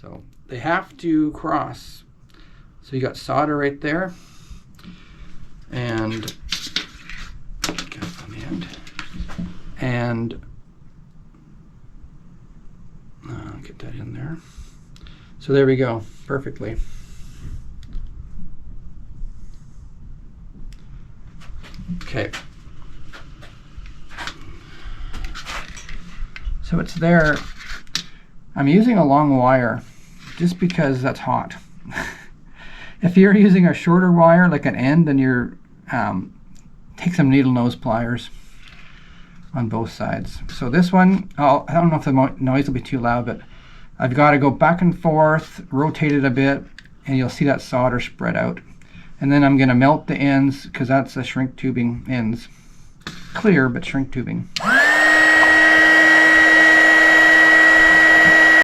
So they have to cross. So you got solder right there, and get it on the end, and get that in there. So there we go, perfectly. Okay. So it's there. I'm using a long wire just because that's hot. If you're using a shorter wire, like an end, then you're take some needle nose pliers on both sides. So this one, I don't know if the noise will be too loud, but I've got to go back and forth, rotate it a bit, and you'll see that solder spread out. And then I'm going to melt the ends, because that's the shrink tubing ends. Clear, but shrink tubing.